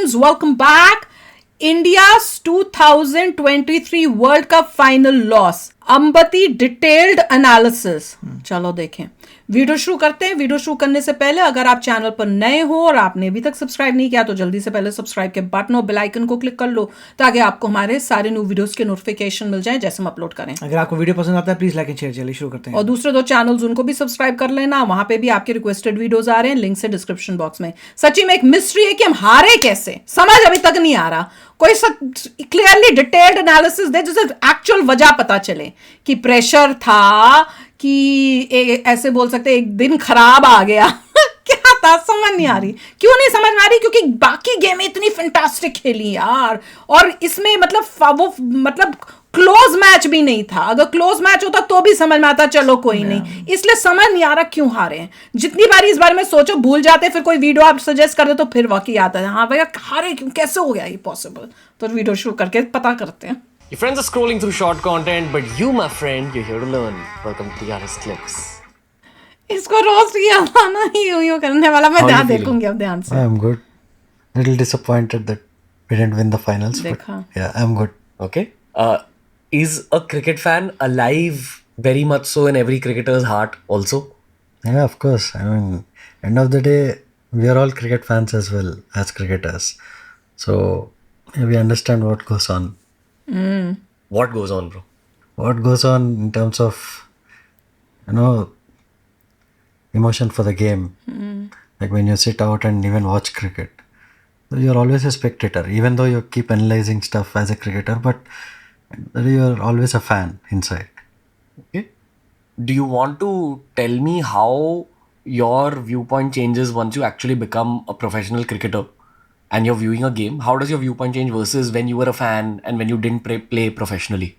teams, welcome back. India's 2023 World Cup final loss. Ambati detailed analysis. चलो देखें. Video शुरू करते हैं. वीडियो शुरू करने से पहले अगर आप चैनल पर नए हो और आपने अभी तक सब्सक्राइब नहीं किया तो जल्दी से पहले सब्सक्राइब के बटन और बेल आइकन को क्लिक कर लो ताकि आपको हमारे सारे न्यू वीडियोस के नोटिफिकेशन मिल जाएं जैसे हम अपलोड करें. अगर आपको वीडियो पसंद आता है प्लीज लाइक एंड शेयर. चलिए शुरू करते हैं. और दूसरे दो चैनल्स उनको भी सब्सक्राइब कर लेना. वहां पे भी आपके रिक्वेस्टेड वीडियोस आ रहे हैं. लिंक से डिस्क्रिप्शन बॉक्स में. सच्ची में एक मिस्ट्री है कि हम हारे कैसे, समझ अभी तक नहीं आ रहा. कोई क्लियरली डिटेल्ड एनालिसिस दे जिससे एक्चुअल वजह पता चले कि प्रेशर था कि ऐसे बोल सकते एक दिन खराब आ गया. क्या था समझ नहीं आ रही. क्यों नहीं समझ में आ रही? क्योंकि बाकी गेम इतनी फैंटास्टिक खेली यार. और इसमें मतलब क्लोज मैच भी नहीं था. अगर क्लोज मैच होता तो भी समझ में आता चलो कोई नहीं. इसलिए समझ नहीं आ रहा क्यों हारे हैं. जितनी बारी इस बारे में सोचो भूल जाते. फिर कोई वीडियो आप सजेस्ट कर दे तो फिर वाकई आता है हाँ भैया हारे क्यों, कैसे हो गया ये पॉसिबल. तो वीडियो शुरू करके पता करते हैं. Your friends are scrolling through short content, but you, my friend, you're here to learn. Welcome to the Artist Clips. इसको रोस्ट किया था ना यूं करने वाला. मैं ध्यान देखूंगी अब ध्यान से. I'm good. Little disappointed that we didn't win the finals. देखा. But yeah, I'm good. Okay. Is a cricket fan alive very much so in every cricketer's heart also? Yeah, of course. I mean, end of the day, we are all cricket fans as well as cricketers. So yeah, we understand what goes on. What goes on, bro? What goes on in terms of, emotion for the game. Like when you sit out and even watch cricket. So you're always a spectator, even though you keep analyzing stuff as a cricketer, but you're always a fan inside. Okay. Do you want to tell me how your viewpoint changes once you actually become a professional cricketer and you're viewing a game? How does your viewpoint change versus when you were a fan and when you didn't play professionally?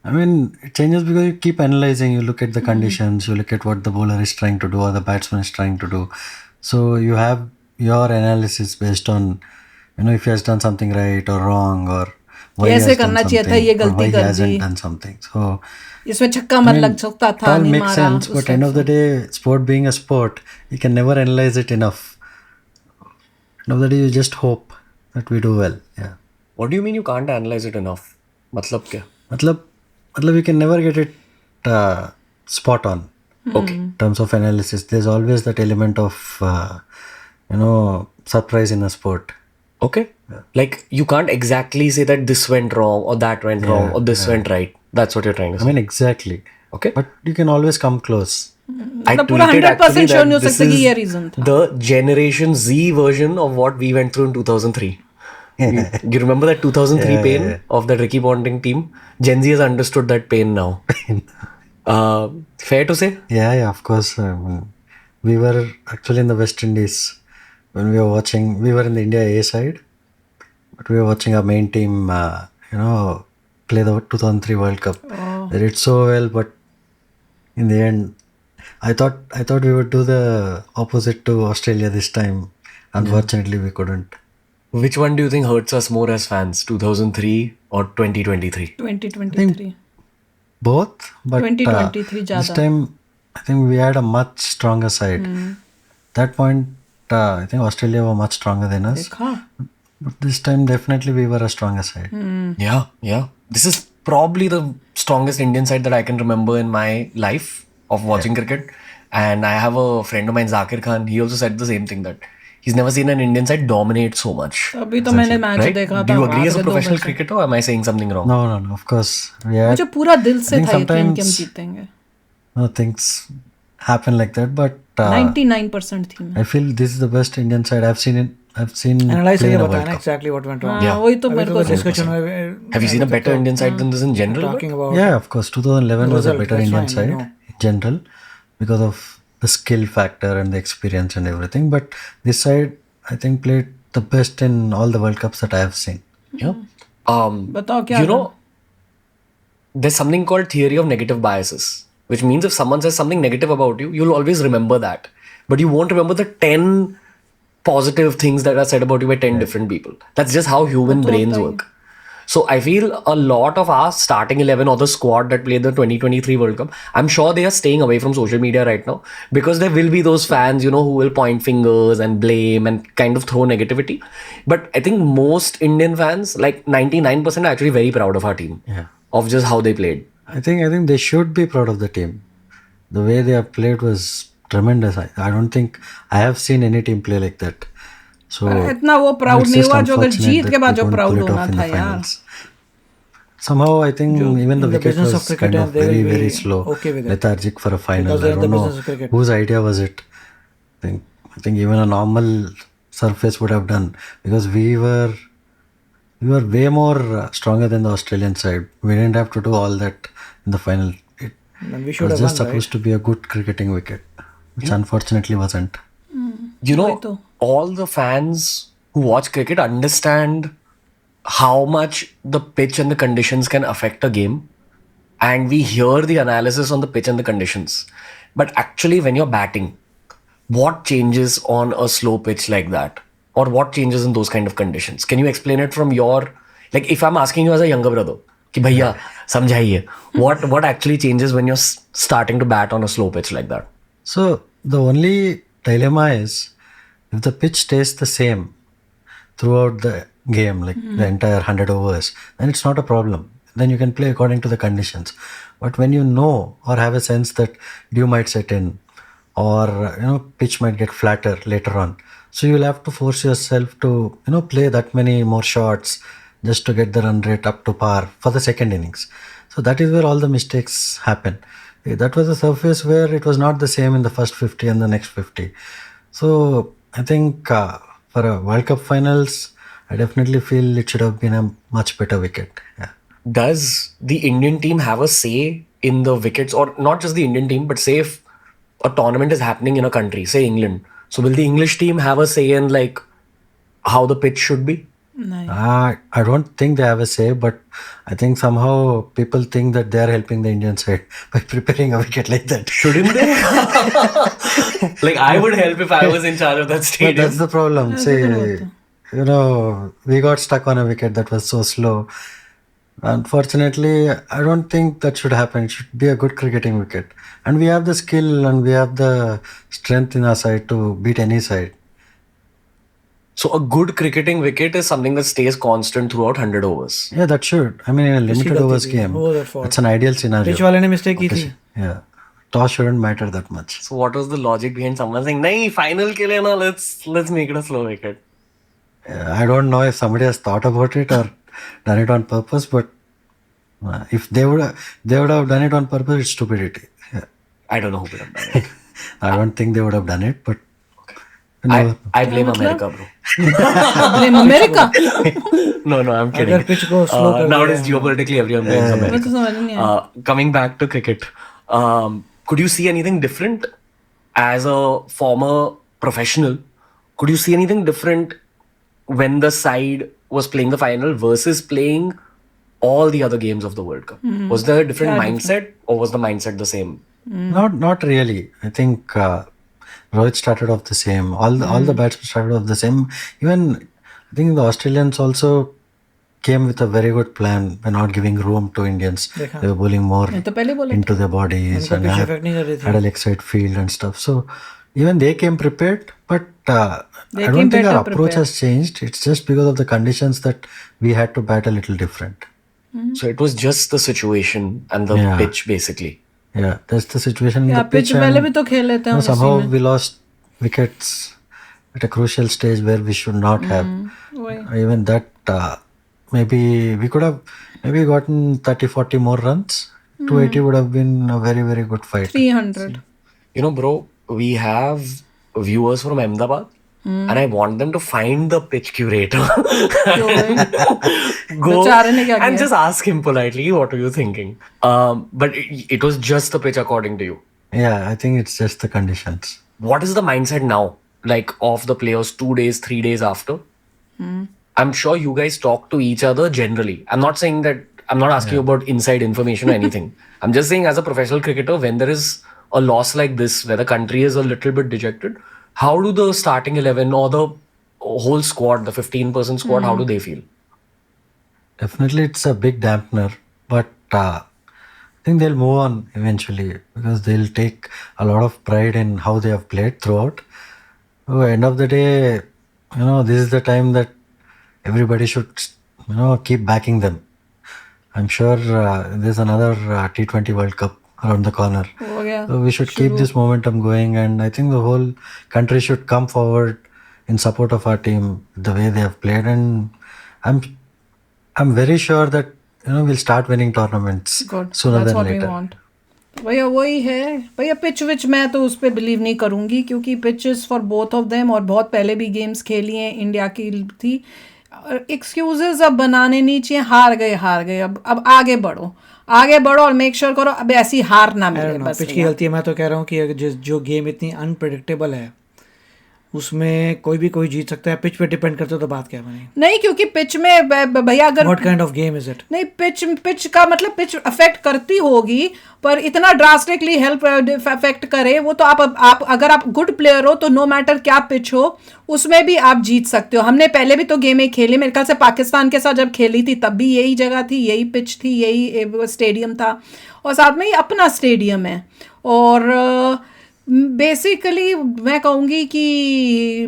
I mean, it changes because you keep analyzing, you look at the conditions, you look at what the bowler is trying to do or the batsman is trying to do. So you have your analysis based on, if he has done something right or wrong or why he has done something or why he hasn't done something. So इसमें छक्का मत लग सकता था, it all नहीं makes मारा. sense, but end of the day, sport being a sport, you can never analyze it enough. End of the day, you just hope that we do well. Yeah. What do you mean you can't analyze it enough? मतलब क्या? मतलब you can never get it spot on. Okay. In terms of analysis, there's always that element of surprise in a sport. Okay. Yeah. Like you can't exactly say that this went wrong or that went wrong or this went right. That's what you're trying to say. I mean, exactly. Okay. But you can always come close. I पूरा tweeted 100% actually sure नहीं हो that this सकता कि ये is reason था. the Generation Z version of what we went through in 2003. You remember that 2003 pain of the Ricky Ponting team? Gen Z has understood that pain now. Fair to say? Yeah, of course. We were actually in the West Indies when we were watching. We were in the India A side, but we were watching our main team, play the 2003 World Cup. They did so well, but in the end, I thought we would do the opposite to Australia this time. Unfortunately, we couldn't. Which one do you think hurts us more as fans, 2003 or 2023? 2023. Both, but 2023 this ज़्यादा. time I think we had a much stronger side. That point, I think Australia were much stronger than us. देखा. But this time, definitely we were a stronger side. Yeah. This is probably the strongest Indian side that I can remember in my life of watching cricket. And I have a friend of mine, Zakir Khan. He also said the same thing, that he's never seen an Indian side dominate so much. अभी तो मैंने match Right? देखा था. Do you agree as a रात के 2 professional बजे. cricketer or am I saying something wrong? No, of course. मुझे पूरा दिल से I think था यकीन कि हम sometimes- जीतेंगे. Things happen like that, but 99% थी मैं. I feel this is the best Indian side I've seen analyse play करके in a बताया World ना Cup. Exactly what went wrong. Yeah. वही तो मेरे को डिस्कशन में Have you seen a better Indian side than this in general? Talking about Yeah, of course. 2011 was a Result, better that's Indian fine, side in general because of the skill factor and the experience and everything. But this side, I think, played the best in all the World Cups that I have seen. Yeah. बताओ क्या You know, there's something called theory of negative biases, which means if someone says something negative about you, you'll always remember that. But you won't remember the 10 positive things that are said about you by 10 different people. That's just how human brains work. So I feel a lot of our starting 11 or the squad that played the 2023 World Cup, I'm sure they are staying away from social media right now because there will be those fans, who will point fingers and blame and kind of throw negativity. But I think most Indian fans, like 99%, are actually very proud of our team, of just how they played. I think they should be proud of the team. The way they have played was tremendous. I don't think I have seen any team play like that. So इतना वो proud it's नहीं just हुआ जो अगर unfortunate Jeet that के बाद we जो couldn't proud pull it होना off in था the यार. finals. Somehow I think even the in the wicket business was of cricket, kind of they will very, be very slow, okay with it. lethargic for a final. Because they're I in don't the know business of cricket. whose idea was it. I think even a normal surface would have done because we were way more stronger than the Australian side. We didn't have to do all that in the final. It And we should was have just won, supposed to be a good cricketing wicket, which unfortunately wasn't. वही तो. All the fans who watch cricket understand how much the pitch and the conditions can affect a game. And we hear the analysis on the pitch and the conditions. But actually, when you're batting, what changes on a slow pitch like that? Or what changes in those kind of conditions? Can you explain it from your, like if I'm asking you as a younger brother, कि भैया समझाइए, what actually changes when you're starting to bat on a slow pitch like that? So the only dilemma is if the pitch stays the same throughout the game, like the entire 100 overs, then it's not a problem. Then you can play according to the conditions. But when you know or have a sense that dew might set in or pitch might get flatter later on, so you'll have to force yourself to play that many more shots just to get the run rate up to par for the second innings. So that is where all the mistakes happen. That was a surface where it was not the same in the first 50 and the next 50. So I think for a World Cup finals, I definitely feel it should have been a much better wicket. Yeah. Does the Indian team have a say in the wickets, or not just the Indian team, but say if a tournament is happening in a country, say England, so will the English team have a say in like how the pitch should be? नहीं. I don't think they have a say, but I think somehow people think that they are helping the Indian side by preparing a wicket like that. Shouldn't they? Like I would help if I was in charge of that But stadium. that's the problem. See, we got stuck on a wicket that was so slow. Unfortunately, I don't think that should happen. It should be a good cricketing wicket. And we have the skill and we have the strength in our side to beat any side. So a good cricketing wicket is something that stays constant throughout 100 overs. Yeah, that should. I mean, in a limited गलती overs थी, game, वो their fault. it's an ideal scenario. Pitch वाले ने mistake की थी. Yeah. Toss shouldn't matter that much. So what was the logic behind someone saying, "Nahi, final ke liye na, let's make it a slow wicket"? I don't know if somebody has thought about it or done it on purpose, but if they would have done it on purpose, it's stupidity. Yeah. I don't know who would have done it. I don't think they would have done it, but I blame America, bro. Blame America. No, I'm kidding. अगर pitch को slow कर Nowadays, geopolitically, everyone blames वो America. तो समझ नहीं आया. Coming back to cricket, could you see anything different as a former professional? Could you see anything different when the side was playing the final versus playing all the other games of the World Cup? Was there a different mindset, or was the mindset the same? not really. I think Rohit started off the same. All the batsmen started off the same. Even I think the Australians also came with a very good plan by not giving room to Indians. देखा. They were bowling more ये तो पहले बोले into their bodies उनका and pitch had effect नहीं कर रही थी. had a leg side field and stuff. So even they came prepared, but I came don't think our better approach prepared. has changed. It's just because of the conditions that we had to bat a little different. So it was just the situation and the Yeah. pitch, basically. Yeah, that's the situation in या the pitch. Pitch पहले and, भी तो खेल लेते हैं you know, हम somehow इसी में. we lost wickets at a crucial stage where we should not have. वही. Even that, maybe we could have maybe gotten 30-40 more runs. 280 would have been a very, very good fight. 300. You know, bro, we have viewers from Ahmedabad, and I want them to find the pitch curator. Go बेचारे ने क्या and किया? just ask him politely, what are you thinking? But it was just the pitch according to you. Yeah, I think it's just the conditions. What is the mindset now, like of the players 2 days, 3 days after? I'm sure you guys talk to each other generally. I'm not saying that, I'm not asking you about inside information or anything. I'm just saying, as a professional cricketer, when there is a loss like this, where the country is a little bit dejected, how do the starting 11 or the whole squad, the 15-person squad, how do they feel? Definitely, it's a big dampener, but I think they'll move on eventually because they'll take a lot of pride in how they have played throughout. End of the day, this is the time that everybody should, keep backing them. I'm sure there's another T20 World Cup around the corner. हो गया So we should keep this momentum going, and I think the whole country should come forward in support of our team the way they have played, and I'm very sure that we'll start winning tournaments good sooner that's than what we later. Want भैया वही है भैया pitch विच मैं तो उस पर believe नहीं करूंगी क्योंकि pitches for both of them और बहुत पहले भी गेम्स खेली हैं इंडिया की थी एक्सक्यूजेस अब बनाने नहीं चाहिए हार गए अब आगे बढ़ो और मेक श्योर करो अब ऐसी हार ना मिले बस पिच की गलती है। मैं तो कह रहा हूँ कि अगर जो गेम इतनी अनप्रेडिक्टेबल है उसमें कोई जीत सकता है। पिच पे डिपेंड करता है तो बात क्या बनी। नहीं क्योंकि पिच में भैया अगर what kind of game is it? नहीं पिच का मतलब पिच अफेक्ट करती होगी पर इतना ड्रास्टिकली हेल्प अफेक्ट करे वो तो आप अगर आप गुड प्लेयर हो तो नो मैटर क्या पिच हो उसमें भी आप जीत सकते हो। हमने पहले भी तो गेमें खेली मेरे ख्याल से पाकिस्तान के साथ जब खेली थी तब भी यही जगह थी यही पिच थी यही स्टेडियम था और साथ में ही अपना स्टेडियम है और बेसिकली मैं कहूँगी कि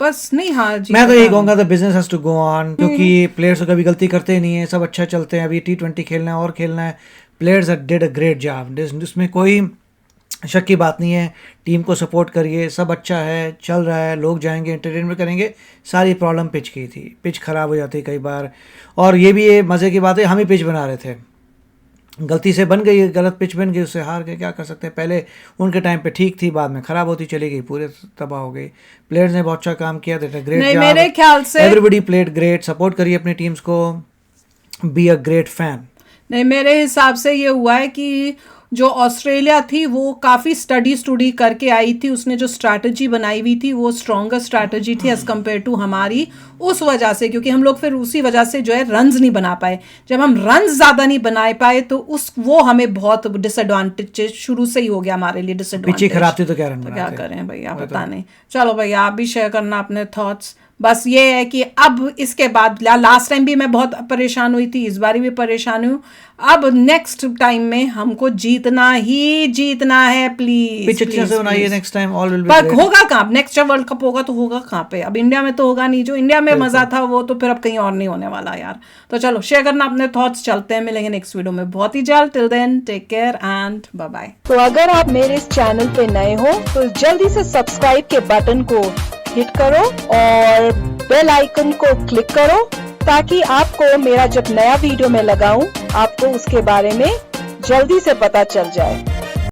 बस नहीं हाँ जी मैं तो यही कहूँगा the business has to go on क्योंकि प्लेयर्स तो कभी गलती करते नहीं है, सब अच्छा चलते हैं। अभी T20 खेलना है और खेलना है। Players did a great job, इसमें कोई शक की बात नहीं है। टीम को सपोर्ट करिए, सब अच्छा है चल रहा है, लोग जाएंगे एंटरटेनमेंट करेंगे। सारी प्रॉब्लम पिच की थी, पिच ख़राब हो जाती कई बार और ये भी मज़े की बात है हम ही पिच बना रहे थे, गलती से बन गई, गलत पिच बन गई, उससे हार गए। क्या कर सकते हैं, पहले उनके टाइम पे ठीक थी, बाद में ख़राब होती चली गई, पूरे तबाह हो गई। प्लेयर्स ने बहुत अच्छा काम किया, दैट ग्रेट नहीं मेरे ख्याल से एवरीबॉडी प्लेड ग्रेट। सपोर्ट करिए अपनी टीम्स को, बी अ ग्रेट फैन। नहीं मेरे हिसाब से ये हुआ है कि जो ऑस्ट्रेलिया थी वो काफ़ी स्टडी करके आई थी, उसने जो स्ट्रैटेजी बनाई हुई थी वो स्ट्रॉन्गर स्ट्रैटेजी थी एज़ कम्पेयर टू हमारी, उस वजह से क्योंकि हम लोग फिर उसी वजह से जो है रन्स नहीं बना पाए। जब हम रन्स ज़्यादा नहीं बना पाए तो वो हमें बहुत डिसएडवांटेज शुरू से ही हो गया हमारे लिए डिसएडवांटेज। पिच खराब थी तो क्या रन क्या करें भैया पता नहीं। चलो भैया आप भी शेयर करना अपने थॉट्स। बस ये है कि अब इसके बाद लास्ट टाइम भी मैं बहुत परेशान हुई थी, इस बार भी परेशान हूँ। अब नेक्स्ट टाइम में हमको जीतना ही जीतना है प्लीज। पिच अच्छे से बनाइए next time, all will be पर होगा कहाँ नेक्स्ट जब वर्ल्ड कप होगा तो होगा कहाँ पे? अब इंडिया में तो होगा नहीं, जो इंडिया में मजा था वो तो फिर अब कहीं और नहीं होने वाला यार। तो चलो शेयर करना अपने थॉट्स, चलते हैं मिलेंगे नेक्स्ट वीडियो में बहुत ही जल्द। Till then take care and bye bye. तो अगर आप मेरे इस चैनल पे नए हो तो जल्दी से सब्सक्राइब के बटन को हिट करो और बेल आइकन को क्लिक करो ताकि आपको मेरा जब नया वीडियो मैं लगाऊं आपको उसके बारे में जल्दी से पता चल जाए।